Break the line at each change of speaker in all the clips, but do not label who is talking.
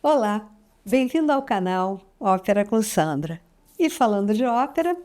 Olá, bem-vindo ao canal Ópera com Sandra. E falando de ópera,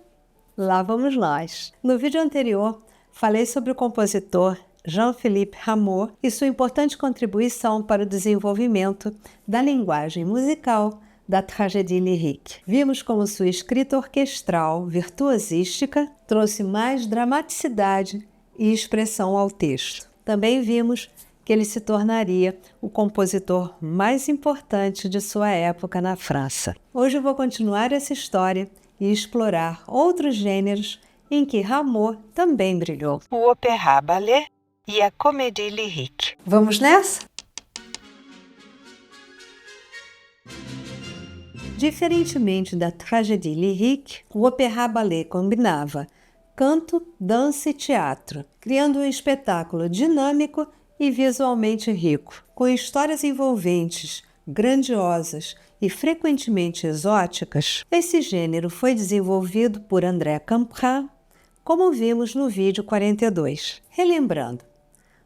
lá vamos nós. No vídeo anterior, falei sobre o compositor Jean-Philippe Rameau e sua importante contribuição para o desenvolvimento da linguagem musical da tragédie lyrique. Vimos como sua escrita orquestral virtuosística trouxe mais dramaticidade e expressão ao texto. Também vimos que ele se tornaria o compositor mais importante de sua época na França. Hoje eu vou continuar essa história e explorar outros gêneros em que Rameau também brilhou.
O opéra-ballet e a comédie lyrique.
Vamos nessa? Diferentemente da tragédie lyrique, o opéra-ballet combinava canto, dança e teatro, criando um espetáculo dinâmico e visualmente rico. Com histórias envolventes, grandiosas e frequentemente exóticas, esse gênero foi desenvolvido por André Campra, como vimos no vídeo 42. Relembrando,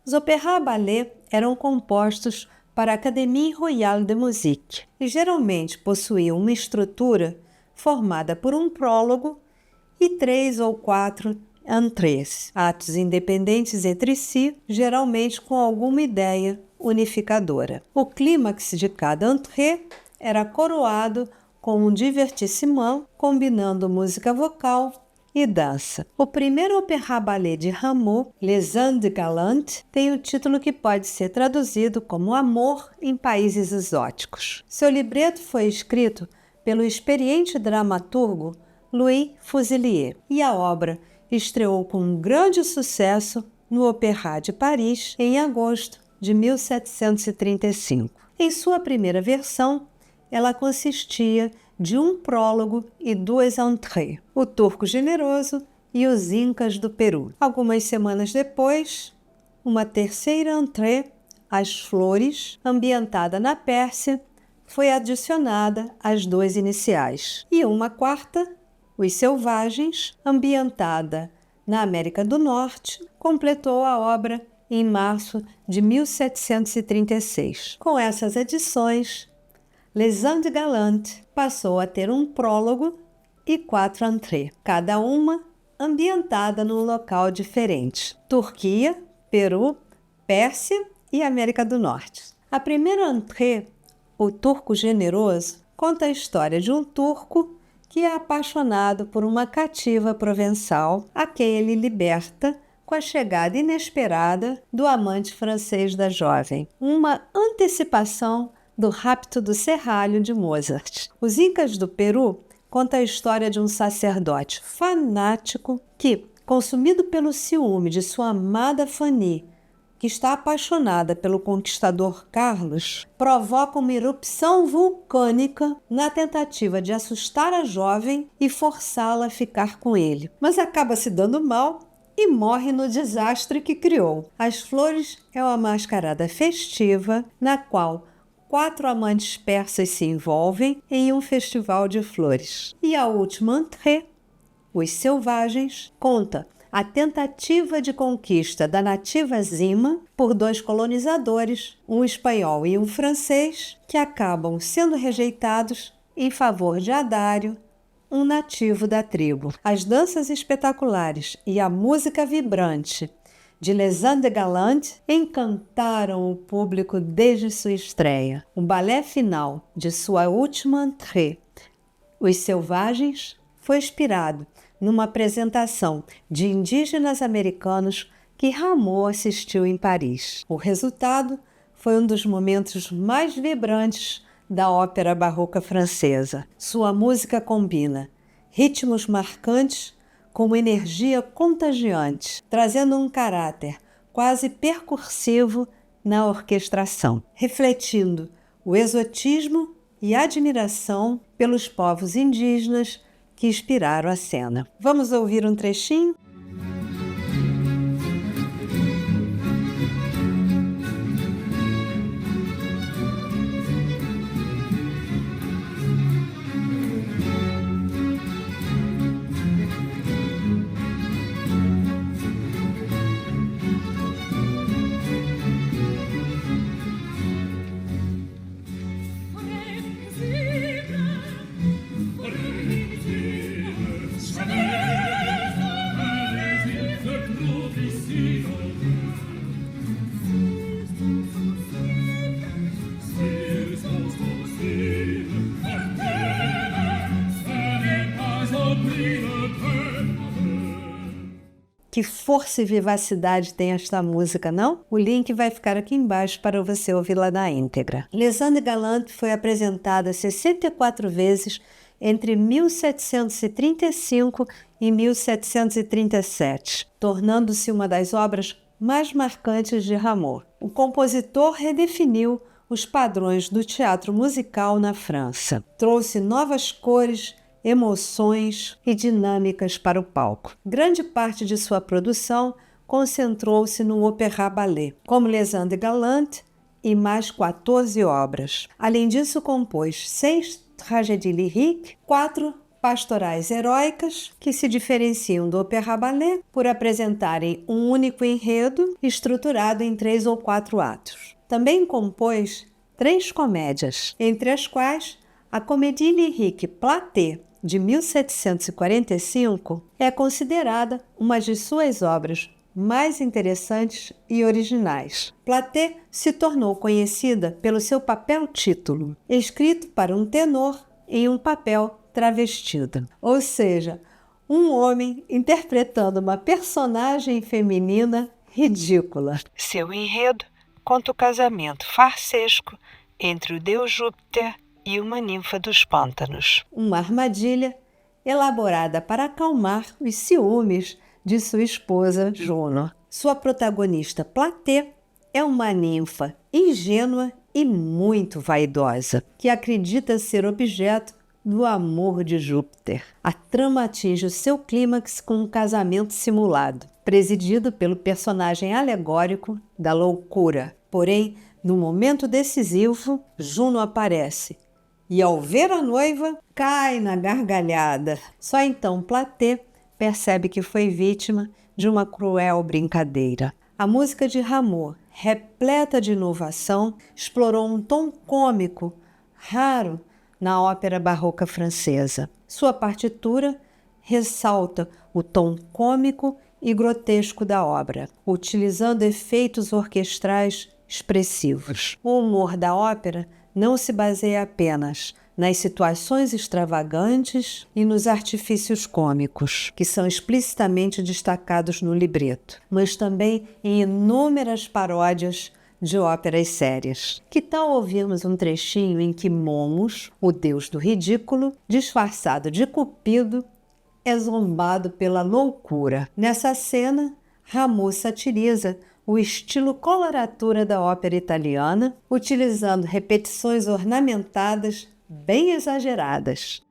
os opéra-ballet eram compostos para a Académie Royale de Musique e geralmente possuíam uma estrutura formada por um prólogo e 3 ou 4 entrées, atos independentes entre si, geralmente com alguma ideia unificadora. O clímax de cada entrée era coroado com um divertissement, combinando música vocal e dança. O primeiro opéra-ballet de Rameau, Les Indes Galantes, tem o título que pode ser traduzido como Amor em Países Exóticos. Seu libreto foi escrito pelo experiente dramaturgo Louis Fuzelier e a obra estreou com um grande sucesso no Opéra de Paris em agosto de 1735. Em sua primeira versão, ela consistia de um prólogo e 2 entrées, o Turco Generoso e os Incas do Peru. Algumas semanas depois, uma terceira entrée, As Flores, ambientada na Pérsia, foi adicionada às 2 iniciais, e uma quarta, Os Selvagens, ambientada na América do Norte, completou a obra em março de 1736. Com essas edições, Les Indes Galantes passou a ter um prólogo e 4 entrées, cada uma ambientada num local diferente: Turquia, Peru, Pérsia e América do Norte. A primeira entrée, O Turco Generoso, conta a história de um turco que é apaixonado por uma cativa provençal, a quem ele liberta com a chegada inesperada do amante francês da jovem, uma antecipação do Rapto do Serralho de Mozart. Os Incas do Peru conta a história de um sacerdote fanático que, consumido pelo ciúme de sua amada Fanny, que está apaixonada pelo conquistador Carlos, provoca uma erupção vulcânica na tentativa de assustar a jovem e forçá-la a ficar com ele, mas acaba se dando mal e morre no desastre que criou. As Flores é uma mascarada festiva na qual 4 amantes persas se envolvem em um festival de flores. E a última entrée, Os Selvagens, conta a tentativa de conquista da nativa Zima por 2 colonizadores, um espanhol e um francês, que acabam sendo rejeitados em favor de Adário, um nativo da tribo. As danças espetaculares e a música vibrante de Les Indes Galantes encantaram o público desde sua estreia. O balé final de sua última entrée, Os Selvagens, foi inspirado numa apresentação de indígenas americanos que Rameau assistiu em Paris. O resultado foi um dos momentos mais vibrantes da ópera barroca francesa. Sua música combina ritmos marcantes com uma energia contagiante, trazendo um caráter quase percursivo na orquestração, refletindo o exotismo e admiração pelos povos indígenas que inspiraram a cena. Vamos ouvir um trechinho? Que força e vivacidade tem esta música, não? O link vai ficar aqui embaixo para você ouvi-la na íntegra. Les Indes Galantes foi apresentada 64 vezes entre 1735 e 1737, tornando-se uma das obras mais marcantes de Rameau. O compositor redefiniu os padrões do teatro musical na França. Trouxe novas cores, emoções e dinâmicas para o palco. Grande parte de sua produção concentrou-se no opéra-ballet, como Les Indes Galantes e mais 14 obras. Além disso, compôs 6 tragédies lyriques, 4 pastorais heróicas, que se diferenciam do opéra-ballet por apresentarem um único enredo estruturado em 3 ou 4 atos. Também compôs 3 comédias, entre as quais a Comédie lyrique Platée, de 1745, é considerada uma de suas obras mais interessantes e originais. Platée se tornou conhecida pelo seu papel-título, escrito para um tenor em um papel travestido, ou seja, um homem interpretando uma personagem feminina ridícula.
Seu enredo conta o casamento farsesco entre o deus Júpiter e uma ninfa dos pântanos.
Uma armadilha elaborada para acalmar os ciúmes de sua esposa Juno. Sua protagonista Platée é uma ninfa ingênua e muito vaidosa, que acredita ser objeto do amor de Júpiter. A trama atinge o seu clímax com um casamento simulado, presidido pelo personagem alegórico da loucura. Porém, no momento decisivo, Juno aparece e, ao ver a noiva, cai na gargalhada. Só então Platée percebe que foi vítima de uma cruel brincadeira. A música de Rameau, repleta de inovação, explorou um tom cômico raro na ópera barroca francesa. Sua partitura ressalta o tom cômico e grotesco da obra, utilizando efeitos orquestrais expressivos. O humor da ópera não se baseia apenas nas situações extravagantes e nos artifícios cômicos, que são explicitamente destacados no libreto, mas também em inúmeras paródias de óperas sérias. Que tal ouvirmos um trechinho em que Momus, o deus do ridículo, disfarçado de Cupido, é zombado pela loucura? Nessa cena, Rameau satiriza o estilo coloratura da ópera italiana, utilizando repetições ornamentadas bem exageradas.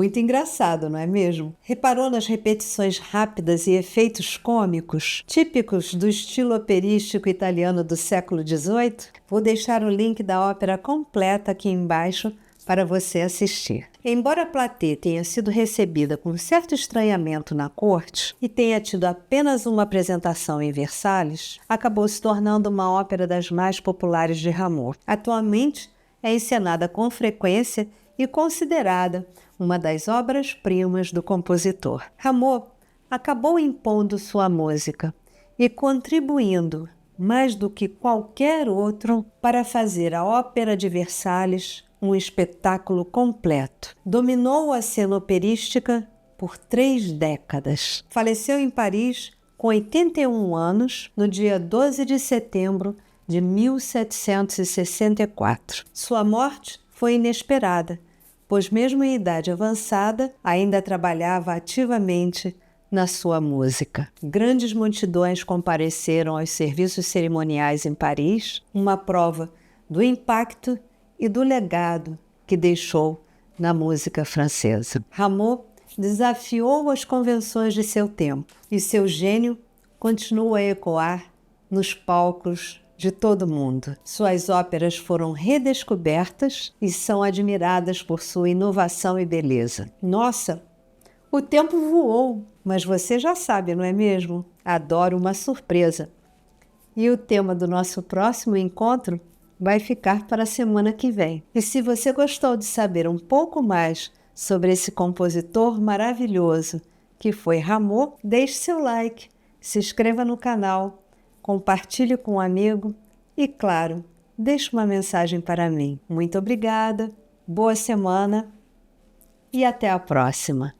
Muito engraçado, não é mesmo? Reparou nas repetições rápidas e efeitos cômicos, típicos do estilo operístico italiano do século XVIII? Vou deixar o link da ópera completa aqui embaixo para você assistir. Embora Platée tenha sido recebida com certo estranhamento na corte e tenha tido apenas uma apresentação em Versalhes, acabou se tornando uma ópera das mais populares de Rameau. Atualmente é encenada com frequência e considerada uma das obras-primas do compositor. Rameau acabou impondo sua música e contribuindo mais do que qualquer outro para fazer a Ópera de Versalhes um espetáculo completo. Dominou a cena operística por 3 décadas. Faleceu em Paris com 81 anos no dia 12 de setembro de 1764. Sua morte foi inesperada, pois mesmo em idade avançada, ainda trabalhava ativamente na sua música. Grandes multidões compareceram aos serviços cerimoniais em Paris, uma prova do impacto e do legado que deixou na música francesa. Rameau desafiou as convenções de seu tempo e seu gênio continua a ecoar nos palcos de todo o mundo. Suas óperas foram redescobertas e são admiradas por sua inovação e beleza. Nossa, o tempo voou, mas você já sabe, não é mesmo? Adoro uma surpresa. E o tema do nosso próximo encontro vai ficar para a semana que vem. E se você gostou de saber um pouco mais sobre esse compositor maravilhoso que foi Rameau, deixe seu like, se inscreva no canal, compartilhe com um amigo e, claro, deixe uma mensagem para mim. Muito obrigada, boa semana e até a próxima!